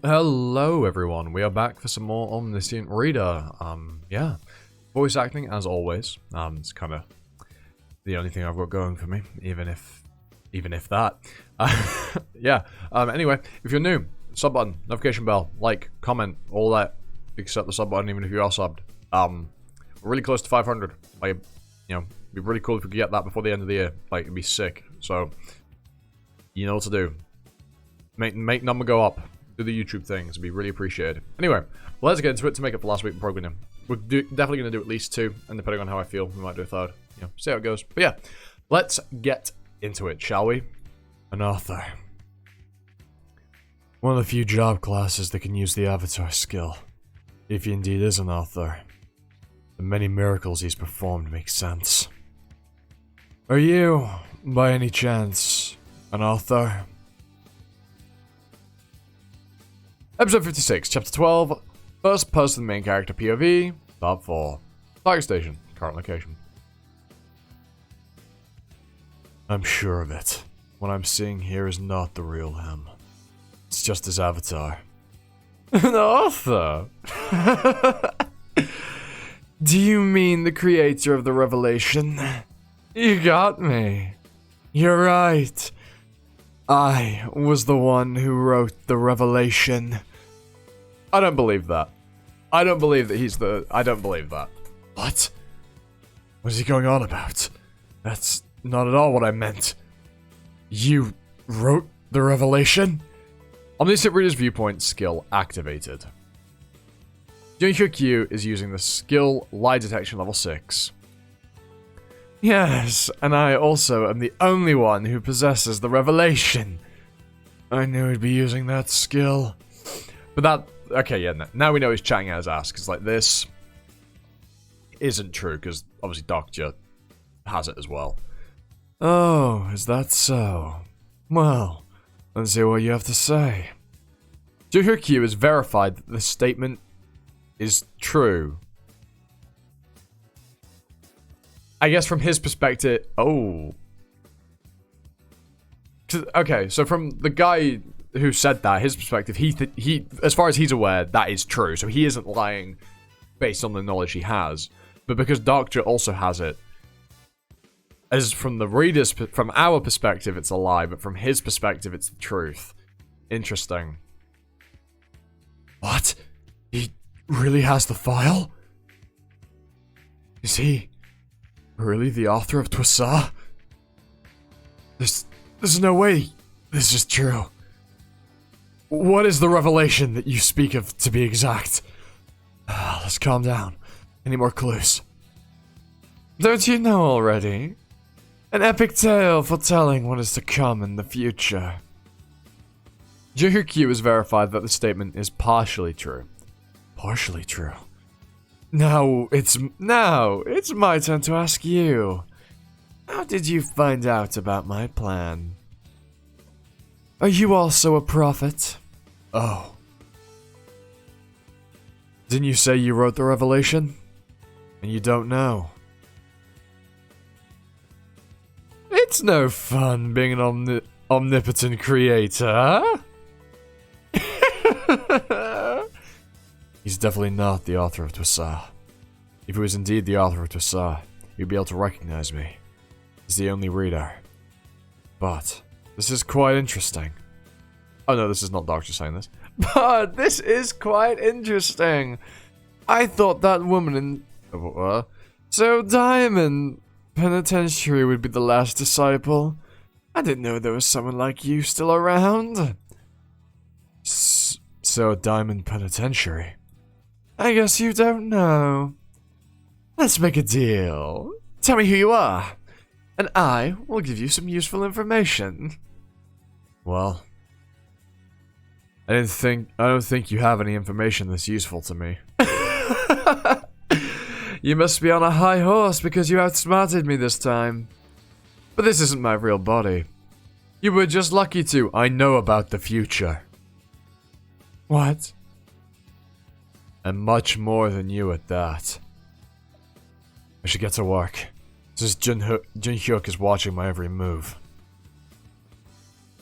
Hello everyone, we are back for some more Omniscient Reader. Yeah, voice acting as always. It's kind of the only thing I've got going for me, even if that. Yeah. Anyway, if you're new, sub button, notification bell, like, comment, all that, except the sub button, even if you are subbed. We're really close to 500. Like, it'd be really cool if we could get that before the end of the year. Like, it'd be sick. So, you know what to do. Make number go up. Do the YouTube things, it'd be really appreciated. Anyway, let's get into it to make up for last week programming. We're definitely going to do at least 2, and depending on how I feel, we might do a 3rd. See how it goes. But yeah, let's get into it, shall we? An author. One of the few job classes that can use the avatar skill. If he indeed is an author, the many miracles he's performed make sense. Are you, by any chance, an author? Episode 56, Chapter 12, First Person Main Character POV, Part 4. Target Station, current location. I'm sure of it. What I'm seeing here is not the real him. It's just his avatar. An author? Do you mean the creator of the revelation? You got me. You're right. I was the one who wrote the revelation. I don't believe that. I don't believe that he's the... I don't believe that. What? What is he going on about? That's not at all what I meant. You wrote the revelation? Omniscient Reader's Viewpoint skill activated. Jun-Hyo is using the skill Lie Detection level 6. Yes, and I also am the only one who possesses the revelation. I knew he'd be using that skill. But that... Okay, yeah, now we know he's chatting out his ass, because, like, this isn't true, because, obviously, Dokja has it as well. Oh, is that so? Well, let's see what you have to say. Jun-Hyo has verified that the statement is true. I guess from his perspective... Oh. Okay, so from the guy who said that, his perspective, he as far as he's aware, that is true. So he isn't lying based on the knowledge he has. But because Dokja also has it, as from the reader's, from our perspective, it's a lie, but from his perspective, it's the truth. Interesting. What? He really has the file? Is he really the author of Twisa? There's no way this is true. What is the revelation that you speak of, to be exact? Let's calm down. Any more clues? Don't you know already? An epic tale foretelling what is to come in the future. Jun-Hyo has verified that the statement is partially true. Partially true? Now it's my turn to ask you. How did you find out about my plan? Are you also a prophet? Oh. Didn't you say you wrote the revelation? And you don't know? It's no fun being an omnipotent creator. He's definitely not the author of Twisa. If he was indeed the author of Twisa, he'd be able to recognize me. He's the only reader. But this is quite interesting. Oh no, this is not Dokja saying this. But this is quite interesting. I thought that woman in... So Diamond Penitentiary would be the last disciple. I didn't know there was someone like you still around. So Diamond Penitentiary? I guess you don't know. Let's make a deal. Tell me who you are, and I will give you some useful information. Well, I don't think you have any information that's useful to me. You must be on a high horse because you outsmarted me this time. But this isn't my real body. You were just lucky to. I know about the future. What? And much more than you at that. I should get to work. Since Jun-Hyo is watching my every move.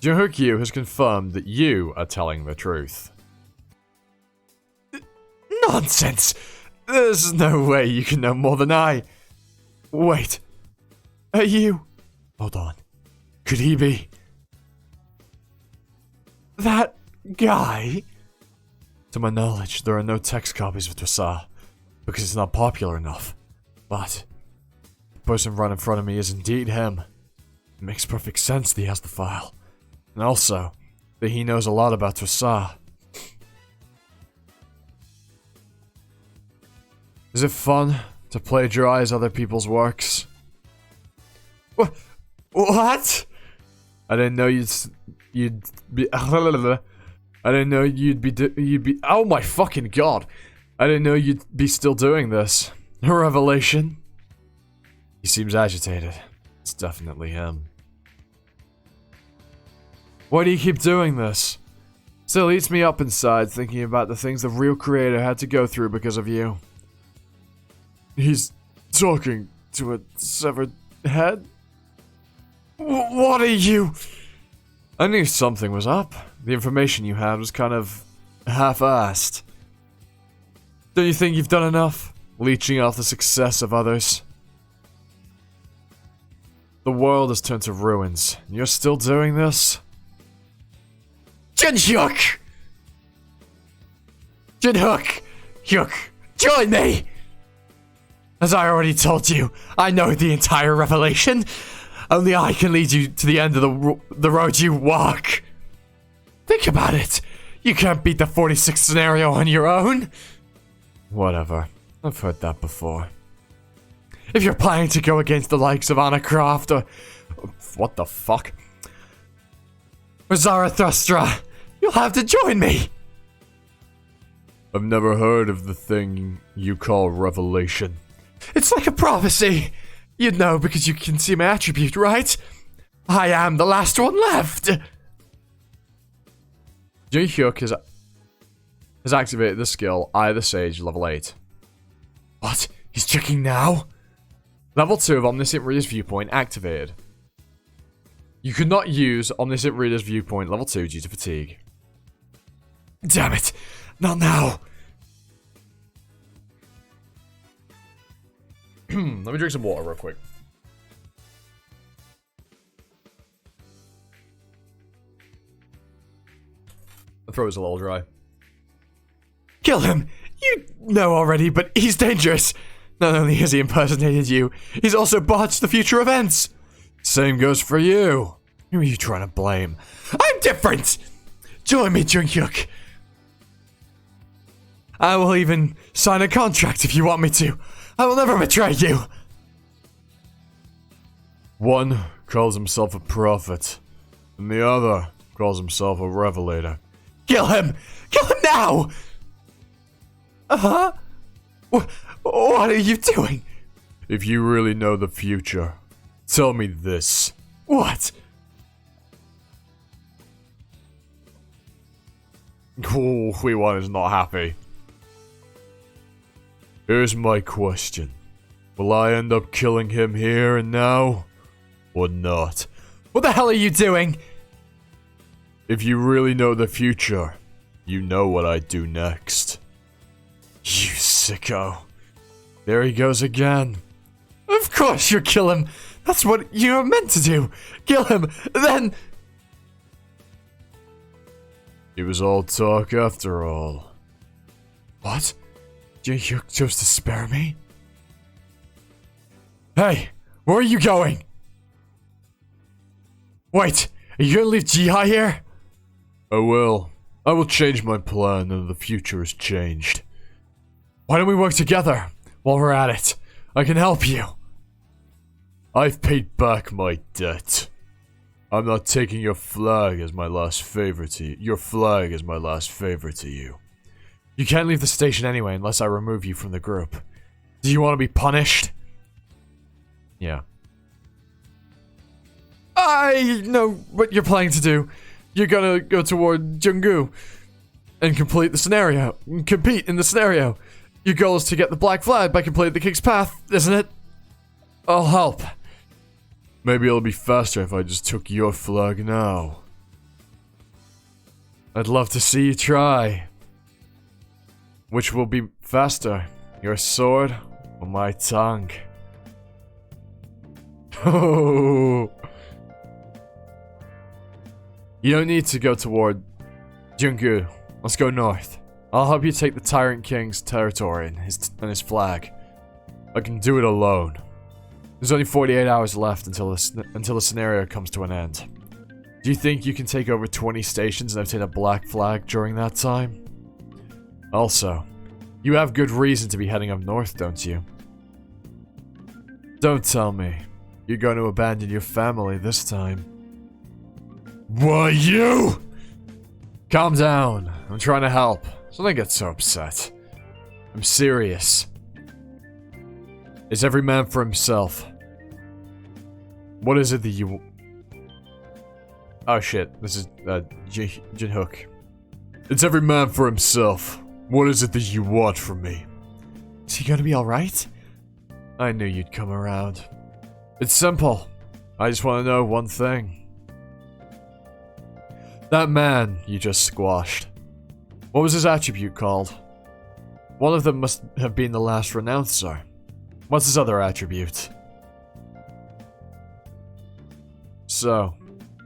Jun-Hyo has confirmed that you are telling the truth. Nonsense! There's no way you can know more than I. Wait. Are you... Hold on. Could he be... that guy? To my knowledge, there are no text copies of Dokja, because it's not popular enough. But... the person right in front of me is indeed him. It makes perfect sense that he has the file. And also, that he knows a lot about Dokja. Is it fun to plagiarize other people's works? What? I didn't know you'd be. I didn't know you'd be. Oh my fucking god! I didn't know you'd be still doing this. A revelation. He seems agitated. It's definitely him. Why do you keep doing this? Still eats me up inside thinking about the things the real creator had to go through because of you. He's talking to a severed head? What are you? I knew something was up. The information you had was kind of half-assed. Don't you think you've done enough? Leeching off the success of others? The world has turned to ruins. You're still doing this? Jinhyuk! Hyuk, join me! As I already told you, I know the entire revelation. Only I can lead you to the end of the road you walk. Think about it. You can't beat the 46th scenario on your own. Whatever. I've heard that before. If you're planning to go against the likes of Anna Croft or... what the fuck? Or Zarathustra, you'll have to join me. I've never heard of the thing you call revelation. It's like a prophecy. You'd know because you can see my attribute, right? I am the last one left. Jinhyuk has activated the skill Eye of the Sage level 8. What? He's checking now? Level 2 of Omniscient Readers Viewpoint activated. You could not use Omniscient Readers Viewpoint level 2 due to fatigue. Damn it! Not now! Let me drink some water real quick. My throat is a little dry. Kill him! You know already, but he's dangerous. Not only has he impersonated you, he's also botched the future events. Same goes for you. Who are you trying to blame? I'm different! Join me, Jinhyuk. I will even sign a contract if you want me to. I will never betray you! One calls himself a prophet, and the other calls himself a revelator. Kill him! Kill him now! Uh-huh? What are you doing? If you really know the future, tell me this. What? Oh, Huiwan is not happy. Here's my question. Will I end up killing him here and now? Or not? What the hell are you doing? If you really know the future, you know what I'd do next. You sicko. There he goes again. Of course you kill him. That's what you're meant to do. Kill him, then... It was all talk after all. What? Jinhyuk chose to spare me? Hey, where are you going? Wait, are you gonna leave Jihai here? I will. I will change my plan and the future has changed. Why don't we work together while we're at it? I can help you. I've paid back my debt. I'm not taking your flag as my last favor to you. Your flag is my last favor to you. You can't leave the station anyway unless I remove you from the group. Do you want to be punished? Yeah. I know what you're planning to do. You're gonna go toward Junggu and complete the scenario. Compete in the scenario. Your goal is to get the black flag by completing the King's Path, isn't it? I'll help. Maybe it'll be faster if I just took your flag now. I'd love to see you try. Which will be faster, your sword or my tongue? Oh. You don't need to go toward Junggu. Let's go north. I'll help you take the Tyrant King's territory and his flag. I can do it alone. There's only 48 hours left until the scenario comes to an end. Do you think you can take over 20 stations and obtain a black flag during that time? Also, you have good reason to be heading up north, don't you? Don't tell me you're going to abandon your family this time. What, you? Calm down. I'm trying to help. So don't get so upset. I'm serious. It's every man for himself. What is it that you... Oh shit, this is Jin Hook. It's every man for himself. What is it that you want from me? Is he gonna be alright? I knew you'd come around. It's simple. I just want to know one thing. That man you just squashed. What was his attribute called? One of them must have been the last renouncer. What's his other attribute? So,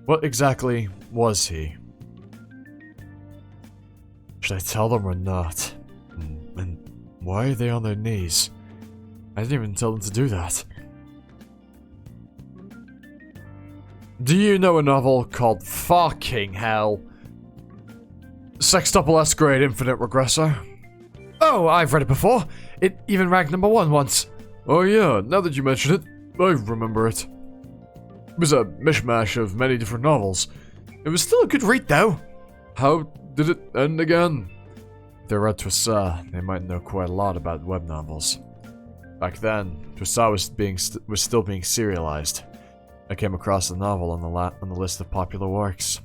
what exactly was he? Should I tell them or not? And why are they on their knees? I didn't even tell them to do that. Do you know a novel called Fucking Hell? Sextuple S grade Infinite Regressor? Oh, I've read it before. It even ranked #1 once. Oh yeah, now that you mention it, I remember it. It was a mishmash of many different novels. It was still a good read though. How did it end again? If they read Twissa, they might know quite a lot about web novels. Back then, Twissa was still being serialized. I came across the novel on the list of popular works.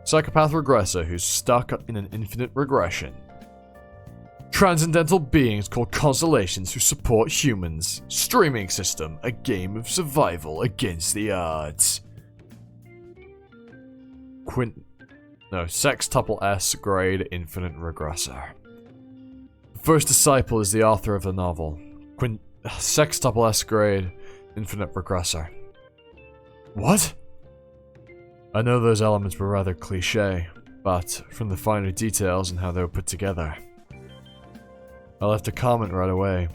Psychopath regressor who's stuck in an infinite regression. Transcendental beings called constellations who support humans. Streaming system, a game of survival against the odds. Sextuple S grade Infinite Regressor. The first disciple is the author of the novel. Sextuple S grade Infinite Regressor. What? I know those elements were rather cliche, but from the finer details and how they were put together, I left a comment right away.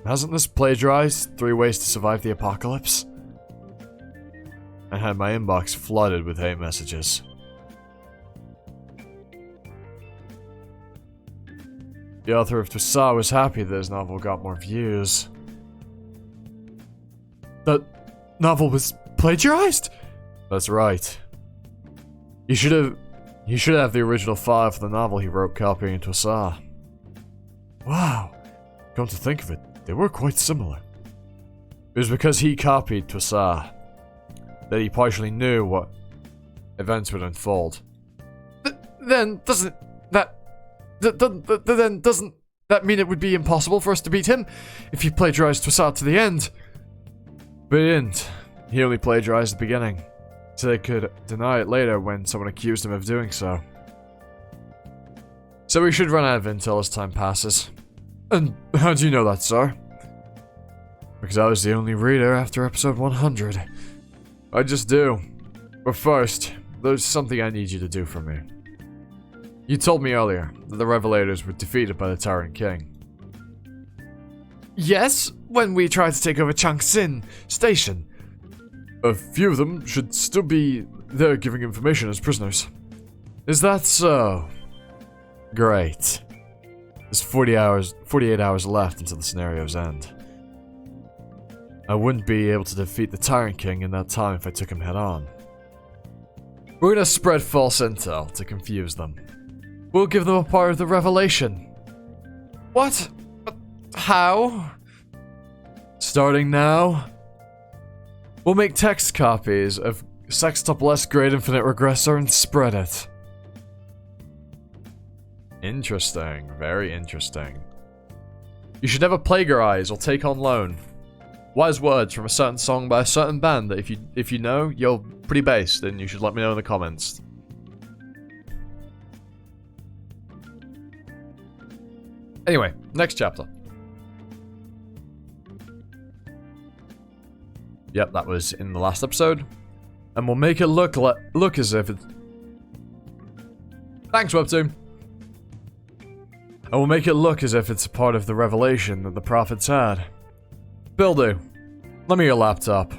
Hasn't this plagiarized 3 Ways to Survive the Apocalypse? I had my inbox flooded with hate messages. The author of Twissa was happy that his novel got more views. That novel was plagiarized? That's right. You should have the original file for the novel he wrote copying Twissa. Wow. Come to think of it, they were quite similar. It was because he copied Twissa that he partially knew what events would unfold. Then doesn't that mean it would be impossible for us to beat him if he plagiarized Twissa to the end? But he didn't. He only plagiarized the beginning, so they could deny it later when someone accused him of doing so. So we should run out of intel as time passes. And how do you know that, sir? Because I was the only reader after episode 100. I just do. But first, there's something I need you to do for me. You told me earlier that the Revelators were defeated by the Tyrant King. Yes, when we tried to take over Changxin Station. A few of them should still be there giving information as prisoners. Is that so? Great. There's 48 hours left until the scenario's end. I wouldn't be able to defeat the Tyrant King in that time if I took him head on. We're gonna spread false intel to confuse them. We'll give them a part of the revelation. What? How? Starting now, we'll make text copies of Sextuple S grade Infinite Regressor and spread it. Interesting, very interesting. You should never plagiarize or take on loan. Wise words from a certain song by a certain band that if you know, you're pretty based, and you should let me know in the comments. Anyway, next chapter. Yep, that was in the last episode. And we'll make it look as if it's... Thanks, Webtoon. And we'll make it look as if it's a part of the revelation that the prophets had. Bildu, lend me your laptop.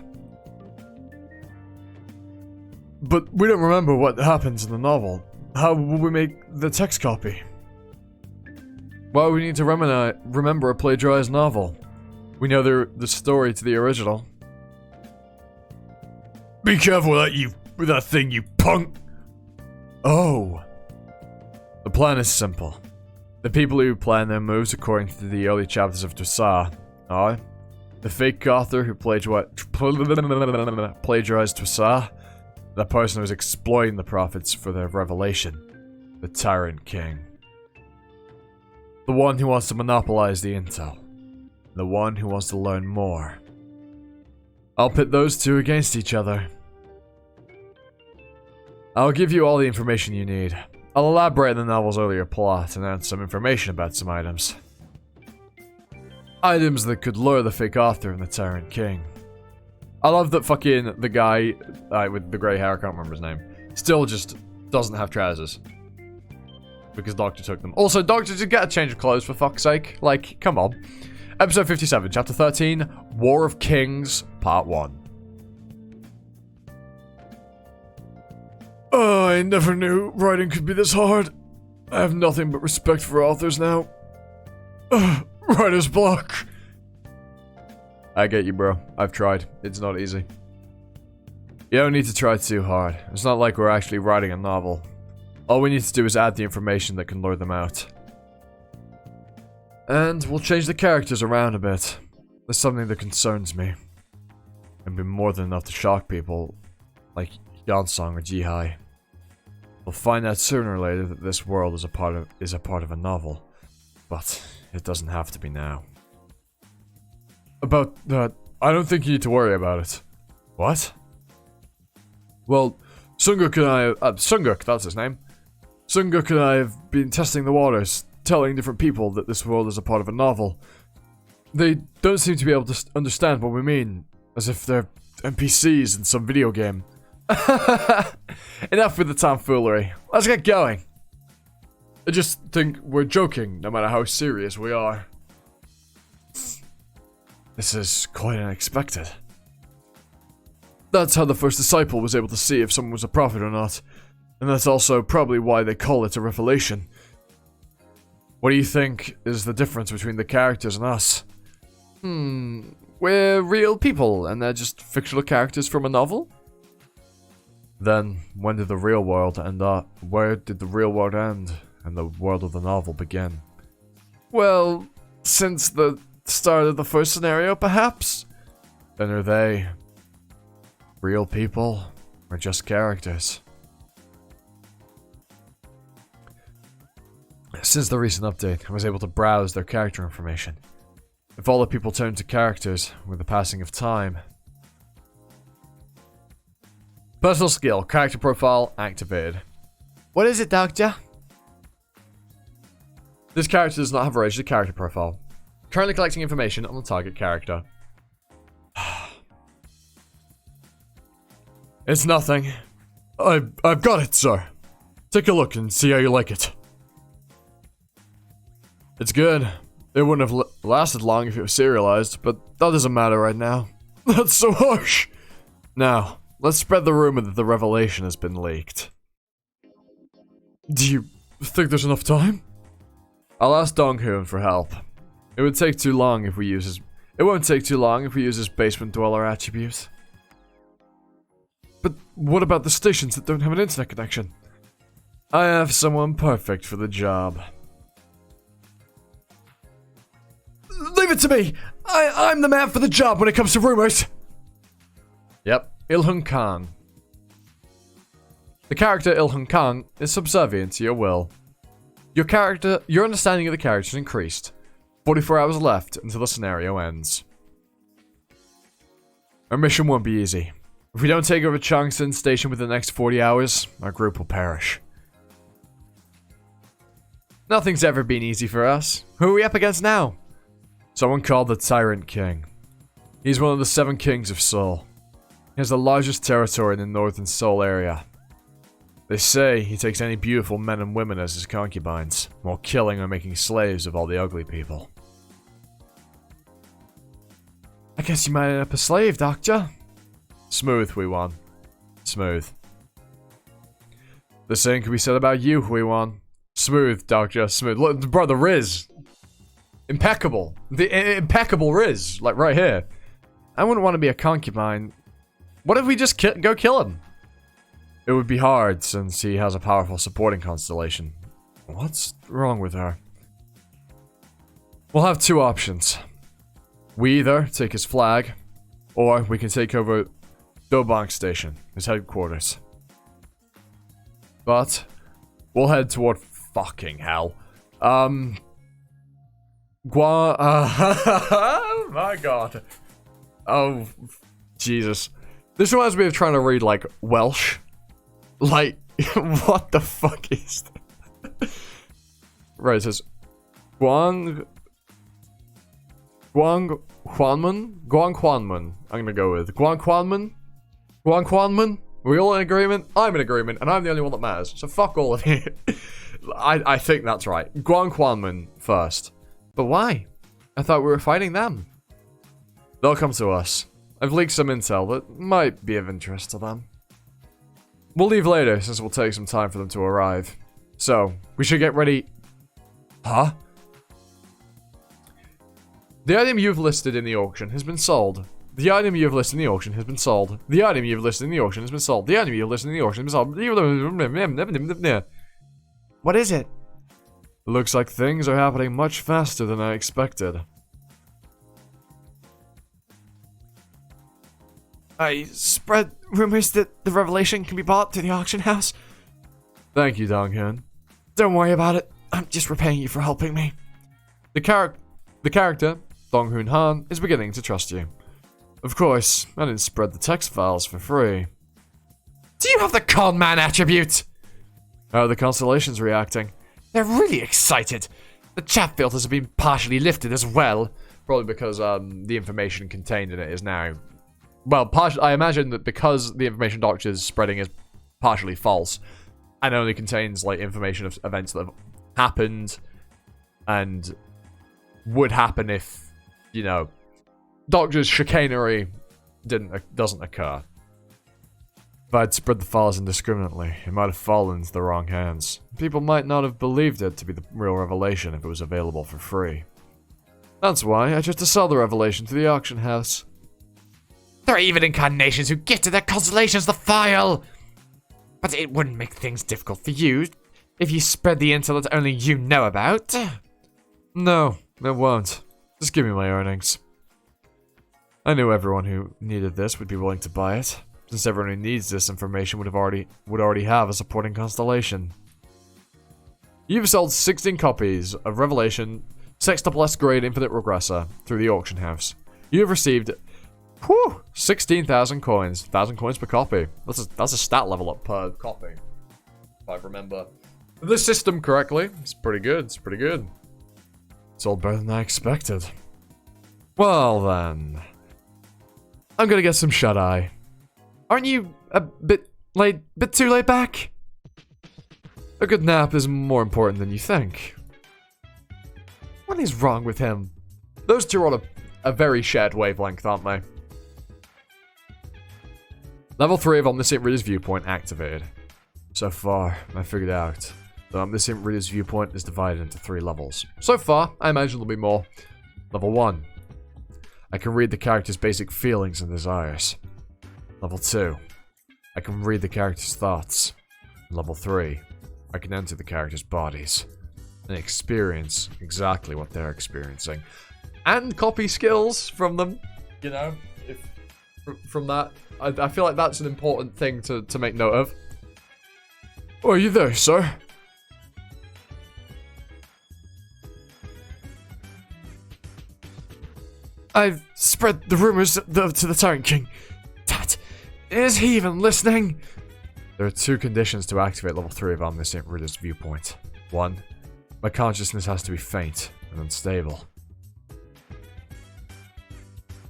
But we don't remember what happens in the novel. How will we make the text copy? Why would we need to remember a plagiarized novel? We know the story to the original. Be careful with that thing, you punk! Oh. The plan is simple. The people who plan their moves according to the early chapters of Dokja are the fake author who plagiarized Dokja, the person who is exploiting the prophets for their revelation, the Tyrant King. The one who wants to monopolize the intel, the one who wants to learn more. I'll pit those two against each other. I'll give you all the information you need. I'll elaborate on the novel's earlier plot and add some information about some items. Items that could lure the fake author and the Tyrant King. I love that fucking the guy with the grey hair, I can't remember his name, still just doesn't have trousers. Because Dokja took them. Also, Dokja, just get a change of clothes for fuck's sake. Like, come on. Episode 57, Chapter 13, War of Kings, Part 1. Oh, I never knew writing could be this hard. I have nothing but respect for authors now. Writer's block. I get you, bro. I've tried. It's not easy. You don't need to try too hard. It's not like we're actually writing a novel. All we need to do is add the information that can lure them out. And we'll change the characters around a bit. There's something that concerns me. It'd be more than enough to shock people, like Yansong or Jihai. We'll find out sooner or later that this world is a part of a novel. But it doesn't have to be now. About that, I don't think you need to worry about it. What? Well, Sunguk and I, Sunguk, that's his name. Sunguk and I have been testing the waters, telling different people that this world is a part of a novel. They don't seem to be able to understand what we mean, as if they're NPCs in some video game. Enough with the tomfoolery. Let's get going. I just think we're joking, no matter how serious we are. This is quite unexpected. That's how the first disciple was able to see if someone was a prophet or not. And that's also probably why they call it a revelation. What do you think is the difference between the characters and us? We're real people, and they're just fictional characters from a novel? Then, when did the real world end up? Where did the real world end, and the world of the novel begin? Well, since the start of the first scenario, perhaps? Then are they real people, or just characters? Since the recent update, I was able to browse their character information. If all the people turned to characters with the passing of time. Personal skill, character profile, activated. What is it, Dokja? This character does not have a registered character profile. Currently collecting information on the target character. It's nothing. I've got it, sir. Take a look and see how you like it. It's good. It wouldn't have lasted long if it was serialized, but that doesn't matter right now. That's so harsh! Now, let's spread the rumor that the revelation has been leaked. Do you think there's enough time? I'll ask Donghoon for help. It won't take too long if we use his basement dweller attribute. But what about the stations that don't have an internet connection? I have someone perfect for the job. Leave it to me! I'm the man for the job when it comes to rumors! Yep, Ilhung Kang. The character Ilhung Kang is subservient to your will. Your understanding of the character is increased. 44 hours left until the scenario ends. Our mission won't be easy. If we don't take over Changsun Station within the next 40 hours, our group will perish. Nothing's ever been easy for us. Who are we up against now? Someone called the Tyrant King. He's one of the 7 kings of Seoul. He has the largest territory in the northern Seoul area. They say he takes any beautiful men and women as his concubines, while killing or making slaves of all the ugly people. I guess you might end up a slave, Dokja. Smooth, Hui-wan. Smooth. The same can be said about you, Hui-wan. Smooth, Dokja. Smooth. Look, bro, the Riz. Impeccable. The impeccable Riz. Like, right here. I wouldn't want to be a concubine. What if we just go kill him? It would be hard, since he has a powerful supporting constellation. What's wrong with her? We'll have 2 options. We either take his flag, or we can take over Dobang Station, his headquarters. But we'll head toward fucking hell. Oh my god. Oh, Jesus. This reminds me of trying to read, like, Welsh. Like, what the fuck is that? Right, it says Guang Kwanman. I'm gonna go with Guang Kwanman. Are we all in agreement? I'm in agreement, and I'm the only one that matters. So fuck all of you. I think that's right. Guang Kwanman first. But why? I thought we were fighting them. They'll come to us. I've leaked some intel that might be of interest to them. We'll leave later, since it will take some time for them to arrive. So, we should get ready. Huh? The item you've listed in the auction has been sold. The item you've listed in the auction has been sold. The item you've listed in the auction has been sold. The item you've listed in the auction has been sold. What is it? Looks like things are happening much faster than I expected. I spread rumors that the revelation can be bought through the auction house. Thank you, Donghyun. Don't worry about it. I'm just repaying you for helping me. The character, Donghyun Han, is beginning to trust you. Of course, I didn't spread the text files for free. Do you have the con man attribute? How are the constellations reacting? They're really excited. The chat filters have been partially lifted as well. Probably because the information contained in it is now... Well, I imagine that because the information Dokja is spreading is partially false, and only contains, like, information of events that have happened, and would happen if, you know, Dokja's chicanery doesn't occur. If I'd spread the files indiscriminately, it might have fallen into the wrong hands. People might not have believed it to be the real revelation if it was available for free. That's why I chose to sell the revelation to the auction house. There are even incarnations who gifted their constellations the file! But it wouldn't make things difficult for you if you spread the intel that only you know about. No, it won't. Just give me my earnings. I knew everyone who needed this would be willing to buy it, since everyone who needs this information would already have a supporting constellation. You've sold 16 copies of Revelation Sextuple grade Infinite Regressor through the auction house. You have received 16,000 coins. 1,000 coins per copy. That's a stat level up per copy. If I remember the system correctly. It's pretty good. It's pretty good. It's all better than I expected. Well then. I'm gonna get some shut-eye. Aren't you a bit too laid back? A good nap is more important than you think. What is wrong with him? Those two are on a very shared wavelength, aren't they? Level 3 of Omniscient Readers Viewpoint activated. So far, I figured out that Omniscient Readers Viewpoint is divided into 3 levels. So far, I imagine there'll be more. Level 1. I can read the character's basic feelings and desires. Level 2. I can read the character's thoughts. Level 3. I can enter the character's bodies and experience exactly what they're experiencing. And copy skills from them, you know, from that. I feel like that's an important thing to make note of. Oh, are you there, sir? I've spread the rumors to the Tyrant King. Dad, is he even listening? There are 2 conditions to activate level 3 of Omniscient Readers Viewpoint. 1. My consciousness has to be faint and unstable.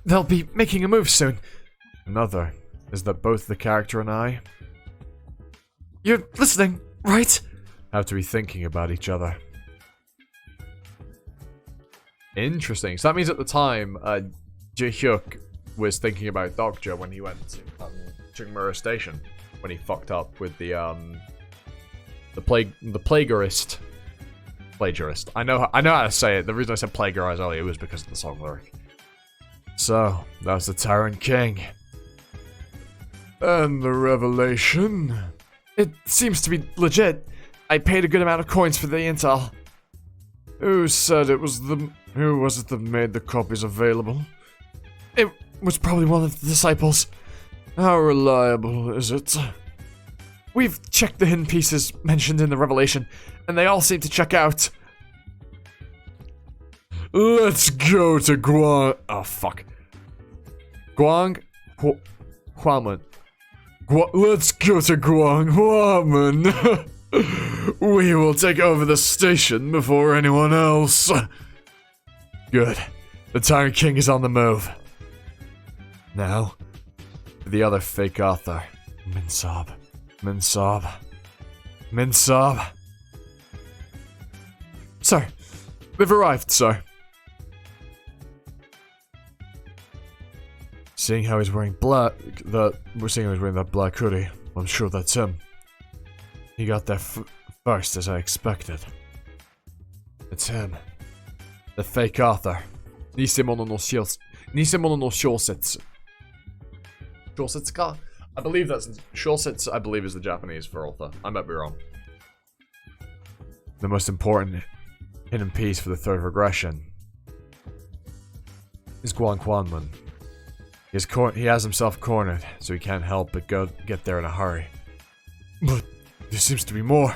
They'll be making a move soon. Another is that both the character and I... You're listening, right? Have to be thinking about each other. Interesting. So that means at the time, Ji-hyuk was thinking about Dokja when he went to Chungmura Station, when he fucked up with the plagiarist. Plagiarist. I know how to say it. The reason I said plagiarize earlier was because of the song lyric. So, that's the Tyrant King. And the revelation? It seems to be legit. I paid a good amount of coins for the intel. Who said it was the... Who was it that made the copies available? It was probably one of the disciples. How reliable is it? We've checked the hidden pieces mentioned in the revelation, and they all seem to check out. Let's go to Guang... Oh, fuck. Huaman. Let's go to Huaman. We will take over the station before anyone else. Good. The Tyrant King is on the move. Now, for the other fake author, Minsob. Sir, they've arrived, sir. Seeing how he's wearing black, we're seeing how he's wearing that black hoodie. I'm sure that's him. He got there first, as I expected. It's him. The fake author. Nisemono no Shosetsu. Shosetsuka? I believe that's... Shosetsu, I believe, is the Japanese for author. I might be wrong. The most important hidden piece for the third regression is Guan Quanman. He has himself cornered, so he can't help but get there in a hurry. But there seems to be more.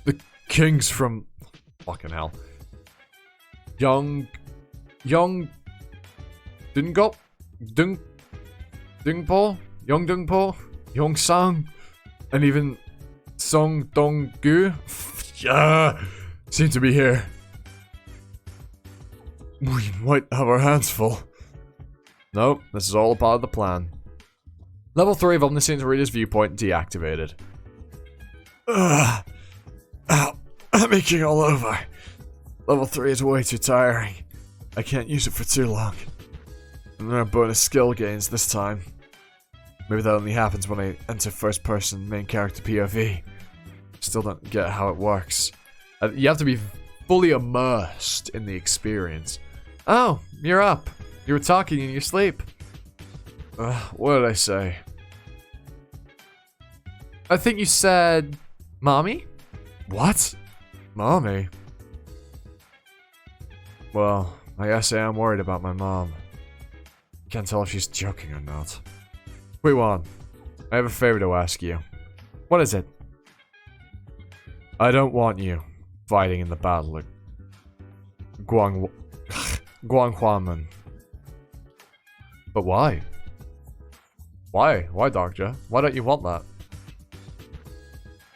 The king's from... Fucking hell. Dingpo? Dungpo? Yongsang? And even Song Dong-gu? Yeah, seem to be here. We might have our hands full. Nope, this is all a part of the plan. Level 3 of Omniscient Readers Viewpoint deactivated. Ow, I'm aching all over. Level 3 is way too tiring. I can't use it for too long. And there are bonus skill gains this time. Maybe that only happens when I enter first person main character POV. Still don't get how it works. You have to be fully immersed in the experience. Oh, you're up. You were talking in your sleep. What did I say? I think you said... Mommy? What? Mommy? Well, I guess I am worried about my mom. Can't tell if she's joking or not. Wait, Juan. I have a favor to ask you. What is it? I don't want you fighting in the battle at Guanghuaman. But why? Why? Why, Dokja? Why don't you want that?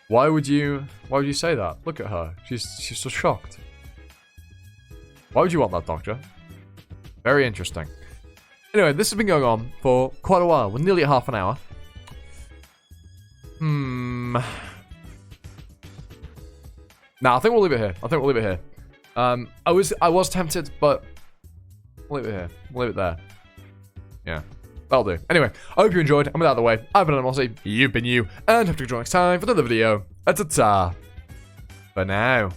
Why would you say that? Look at her. She's so shocked. Why would you want that, Dokja? Very interesting. Anyway, this has been going on for quite a while. We're nearly at half an hour. Nah, I think we'll leave it here. I was tempted, but we'll leave it here. We'll leave it there. Yeah, that'll do. Anyway, I hope you enjoyed. I'm out of the way. I've been Animosity. You've been you. And hope to join next time for another video. Ta-ta. For now.